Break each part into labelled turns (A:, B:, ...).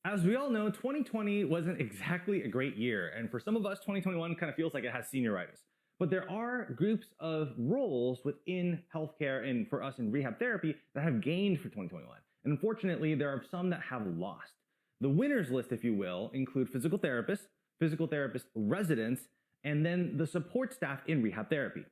A: As we all know, 2020 wasn't exactly a great year, and for some of us, 2021 kind of feels like it has senioritis. But there are groups of roles within healthcare and for us in rehab therapy that have gained for 2021. And unfortunately, there are some that have lost. The winners list, if you will, include physical therapist residents, and then the support staff in rehab therapy.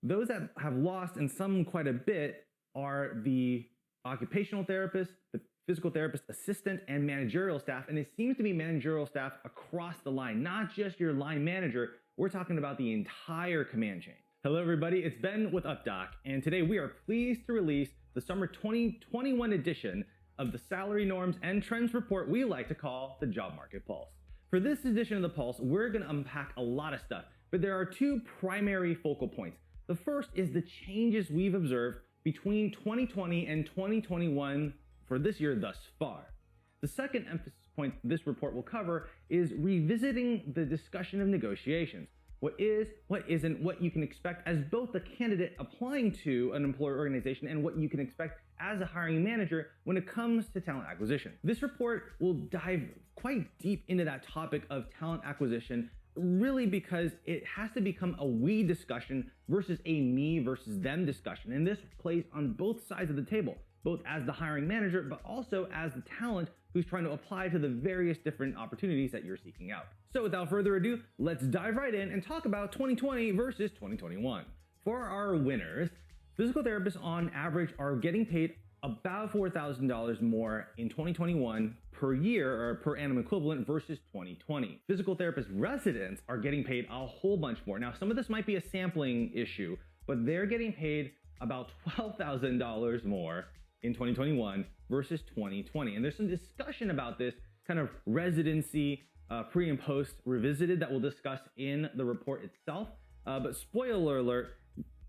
A: Those that have lost, and some quite a bit, are the occupational therapist, the physical therapist assistant, and managerial staff. And it seems to be managerial staff across the line, not just your line manager. We're talking about the entire command chain. Hello, everybody. It's Ben with UpDate, and today we are pleased to release the summer 2021 edition of the Salary Norms and Trends report we like to call the Job Market Pulse. For this edition of the Pulse, we're going to unpack a lot of stuff, but there are two primary focal points. The first is the changes we've observed between 2020 and 2021 for this year thus far. The second emphasis point this report will cover is revisiting the discussion of negotiations. What is, what isn't, what you can expect as both the candidate applying to an employer organization and what you can expect as a hiring manager when it comes to talent acquisition. This report will dive quite deep into that topic of talent acquisition, really because it has to become a we discussion versus a me versus them discussion. And this plays on both sides of the table, both as the hiring manager, but also as the talent who's trying to apply to the various different opportunities that you're seeking out. So without further ado, let's dive right in and talk about 2020 versus 2021. For our winners, physical therapists on average are getting paid about $4,000 more in 2021 per year or per annum equivalent versus 2020. Physical therapist residents are getting paid a whole bunch more. Now, some of this might be a sampling issue, but they're getting paid about $12,000 more in 2021 versus 2020. And there's some discussion about this kind of residency pre and post revisited that we'll discuss in the report itself. But spoiler alert,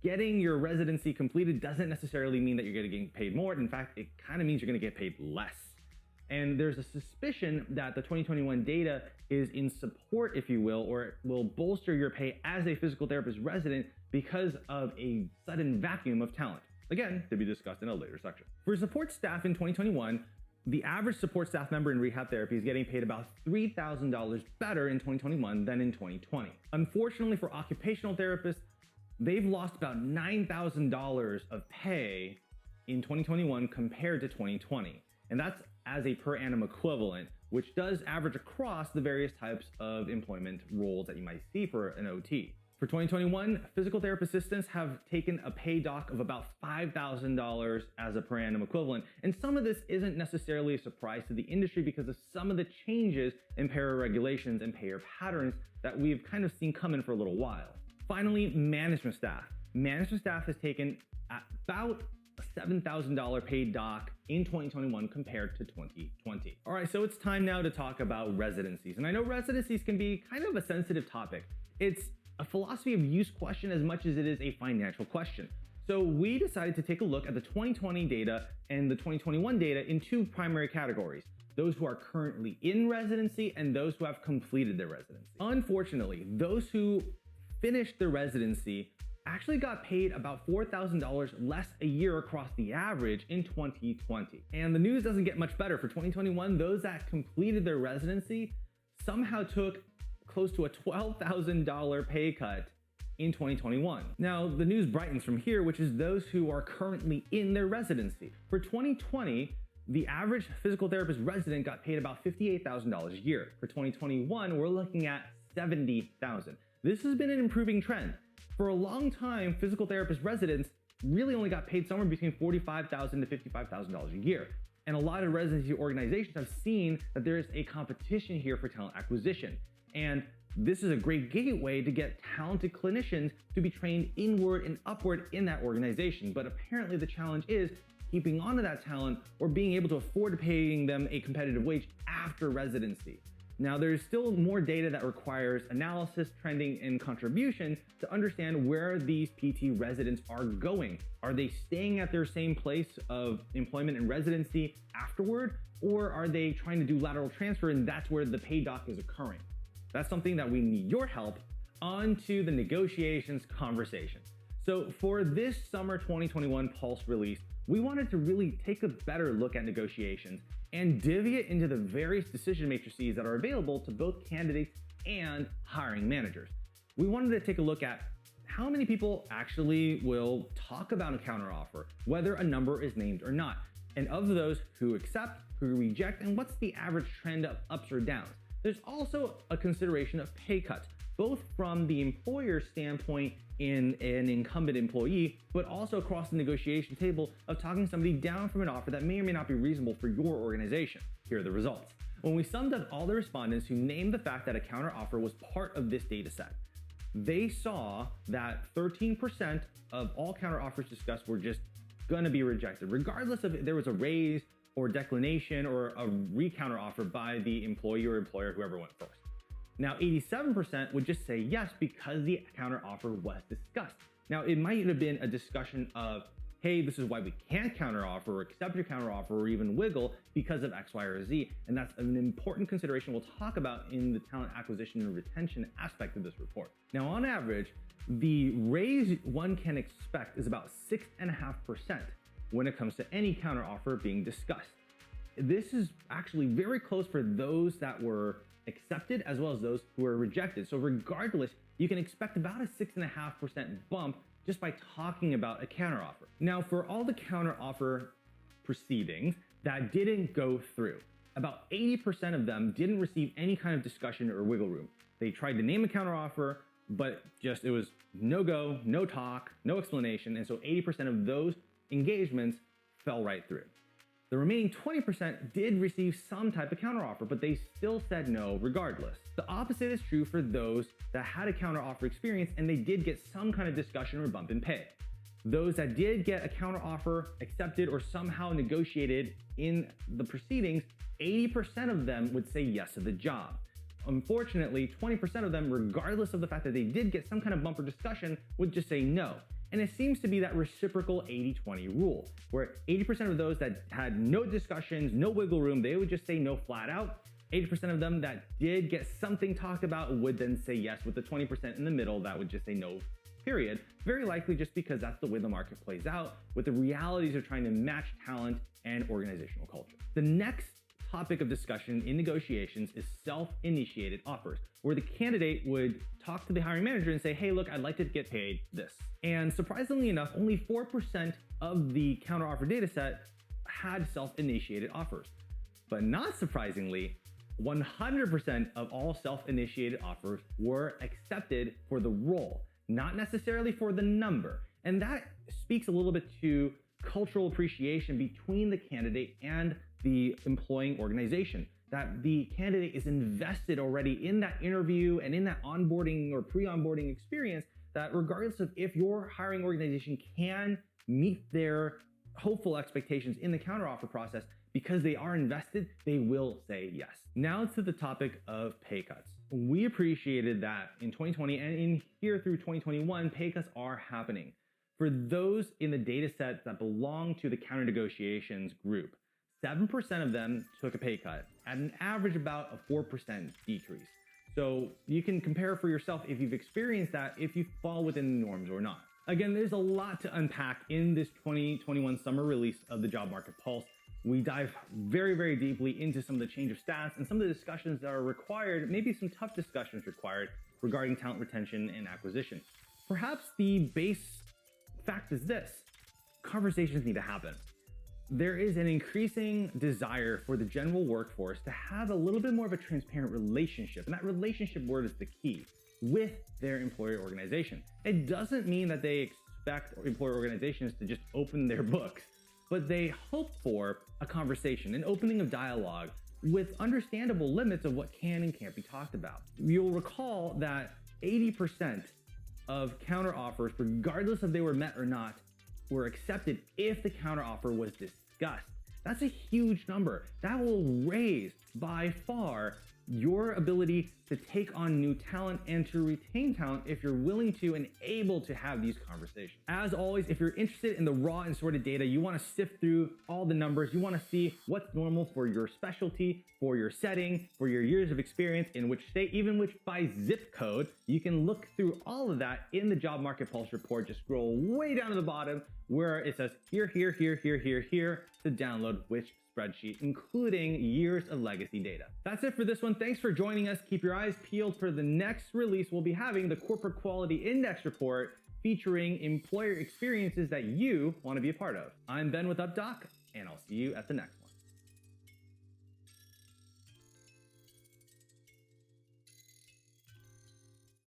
A: getting your residency completed doesn't necessarily mean that you're getting paid more. In fact, it kind of means you're going to get paid less. And there's a suspicion that the 2021 data is in support, if you will, or it will bolster your pay as a physical therapist resident because of a sudden vacuum of talent. Again, to be discussed in a later section. For support staff in 2021, the average support staff member in rehab therapy is getting paid about $3,000 better in 2021 than in 2020. Unfortunately for occupational therapists, they've lost about $9,000 of pay in 2021 compared to 2020. And that's as a per annum equivalent, which does average across the various types of employment roles that you might see for an OT. For 2021, physical therapist assistants have taken a pay dock of about $5,000 as a per annum equivalent. And some of this isn't necessarily a surprise to the industry because of some of the changes in payer regulations and payer patterns that we've kind of seen coming for a little while. Finally, management staff. Management staff has taken about a $7,000 paid dock in 2021 compared to 2020. All right, so it's time now to talk about residencies. And I know residencies can be kind of a sensitive topic. It's a philosophy of use question as much as it is a financial question. So we decided to take a look at the 2020 data and the 2021 data in two primary categories: those who are currently in residency and those who have completed their residency. Unfortunately, those who finished their residency actually got paid about $4,000 less a year across the average in 2020. And the news doesn't get much better. For 2021, those that completed their residency somehow took close to a $12,000 pay cut in 2021. Now, the news brightens from here, which is those who are currently in their residency. For 2020, the average physical therapist resident got paid about $58,000 a year. For 2021, we're looking at $70,000. This has been an improving trend. For a long time, physical therapist residents really only got paid somewhere between $45,000 to $55,000 a year. And a lot of residency organizations have seen that there is a competition here for talent acquisition. And this is a great gateway to get talented clinicians to be trained inward and upward in that organization. But apparently the challenge is keeping on to that talent or being able to afford paying them a competitive wage after residency. Now, there's still more data that requires analysis, trending, and contribution to understand where these PT residents are going. Are they staying at their same place of employment and residency afterward, or are they trying to do lateral transfer and that's where the pay dock is occurring? That's something that we need your help on to the negotiations conversation. So for this summer 2021 Pulse release, we wanted to really take a better look at negotiations and divvy it into the various decision matrices that are available to both candidates and hiring managers. We wanted to take a look at how many people actually will talk about a counteroffer, whether a number is named or not, and of those who accept, who reject, and what's the average trend of ups or downs. There's also a consideration of pay cuts, both from the employer standpoint in an incumbent employee, but also across the negotiation table of talking somebody down from an offer that may or may not be reasonable for your organization. Here are the results. When we summed up all the respondents who named the fact that a counteroffer was part of this data set, they saw that 13% of all counteroffers discussed were just gonna be rejected, regardless of if there was a raise or declination or a recounter offer by the employee or employer, whoever went first. Now, 87% would just say yes because the counter offer was discussed. Now, it might have been a discussion of, hey, this is why we can't counter offer or accept your counter offer or even wiggle because of X, Y, or Z. And that's an important consideration we'll talk about in the talent acquisition and retention aspect of this report. Now, on average, the raise one can expect is about 6.5% when it comes to any counter offer being discussed. This is actually very close for those that were accepted as well as those who were rejected. So regardless, you can expect about a 6.5% bump just by talking about a counteroffer. Now, for all the counteroffer proceedings that didn't go through, about 80% of them didn't receive any kind of discussion or wiggle room. They tried to name a counteroffer, but it was no go, no talk, no explanation. And so 80% of those engagements fell right through. The remaining 20% did receive some type of counteroffer, but they still said no regardless. The opposite is true for those that had a counteroffer experience and they did get some kind of discussion or bump in pay. Those that did get a counteroffer accepted or somehow negotiated in the proceedings, 80% of them would say yes to the job. Unfortunately, 20% of them, regardless of the fact that they did get some kind of bump or discussion, would just say no. And it seems to be that reciprocal 80-20 rule, where 80% of those that had no discussions, no wiggle room, they would just say no flat out. 80% of them that did get something talked about would then say yes, with the 20% in the middle that would just say no, period. Very likely just because that's the way the market plays out, with the realities of trying to match talent and organizational culture. The next topic of discussion in negotiations is self-initiated offers, where the candidate would talk to the hiring manager and say, hey, look, I'd like to get paid this. And surprisingly enough, only 4% of the counteroffer data set had self-initiated offers. But not surprisingly, 100% of all self-initiated offers were accepted for the role, not necessarily for the number. And that speaks a little bit to cultural appreciation between the candidate and the employing organization, that the candidate is invested already in that interview and in that onboarding or pre-onboarding experience, that regardless of if your hiring organization can meet their hopeful expectations in the counteroffer process, because they are invested, they will say yes. Now to the topic of pay cuts. We appreciated that in 2020 and in here through 2021, pay cuts are happening. For those in the data set that belong to the counter negotiations group, 7% of them took a pay cut at an average about a 4% decrease. So you can compare for yourself if you've experienced that, if you fall within the norms or not. Again, there's a lot to unpack in this 2021 summer release of the Job Market Pulse. We dive very, very deeply into some of the change of stats and some of the discussions that are required, maybe some tough discussions required regarding talent retention and acquisition. Perhaps the base fact is this: conversations need to happen. There is an increasing desire for the general workforce to have a little bit more of a transparent relationship, and that relationship word is the key, with their employer organization. It doesn't mean that they expect employer organizations to just open their books, but they hope for a conversation, an opening of dialogue with understandable limits of what can and can't be talked about. You'll recall that 80% of counteroffers, regardless if they were met or not, were accepted if the counteroffer was discussed. That's a huge number. That will raise by far your ability to take on new talent and to retain talent if you're willing to and able to have these conversations. As always, if you're interested in the raw and sorted data, you want to sift through all the numbers, you want to see what's normal for your specialty, for your setting, for your years of experience, in which state, even which by zip code, you can look through all of that in the Job Market Pulse report. Just scroll way down to the bottom where it says here to download which spreadsheet, including years of legacy data. That's it for this one. Thanks for joining us. Keep your eyes peeled for the next release. We'll be having the Corporate Quality Index report featuring employer experiences that you want to be a part of. I'm Ben with UpDoc, and I'll see you at the next one.